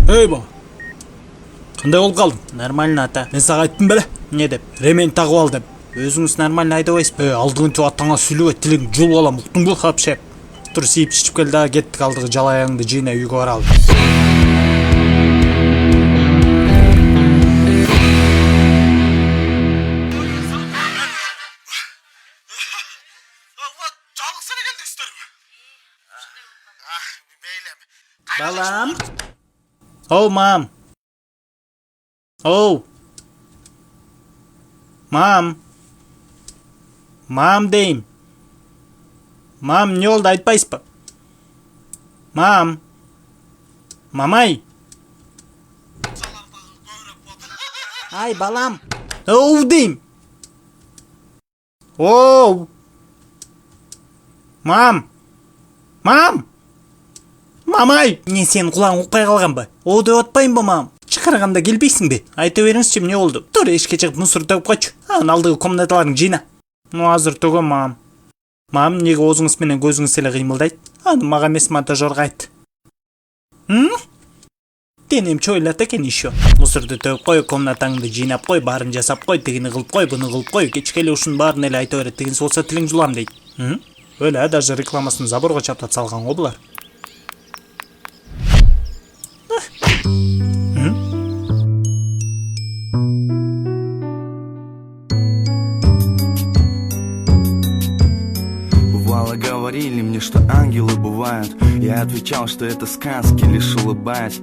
Эй, ба. Қандай болып қалдың? Нормально, ата. Мен саған айттым беле? Не деп? Ремень тағып ал деп. Өзіңіз нормально айдабайсыз. Алдығын аттаңа сүйлебе, тілің жол алам, ұқтың бұл хапшеп. Тұр сиіп ішіп кел дағы кеттік алдығы жалаяңды жина үйге баралы. Балам. Оу, мам. Оу. Мам. Мам дейм. Мам, не oldu айтпайсыз ба? Мам. Мамай. Ай, балам. Оу дейм. Оу. Мам. Мам. Мамай. Не сен құлағың ұқпай қалған ба? О деп отпайын ба, мам? Шықырғанда келбейсің бе? Айта беріңізші, не oldu? Тұр, ешке шығып мұсыр төгіп қачу. Алдығы комнаталарын жина. Азыр төгім, мам. Мам, неге өзіңіз менен көзіңіз селе қимылдайды? Маған емес монтажерға айт. Денем чойлат екен еще. Мұсырды төгіп қой, комнатаңды жинап қой, барын жасап қой, тігіні қылып қой, бұны қылып қой, кешкелі ушын барын эле айта берет деген болса тілің жұлам дейді. Өлі, даже рекламасын заборға чаптат салған ғой бұлар. Говорили мне, что ангелы бывают. Я отвечал, что это сказки, лишь улыбаясь.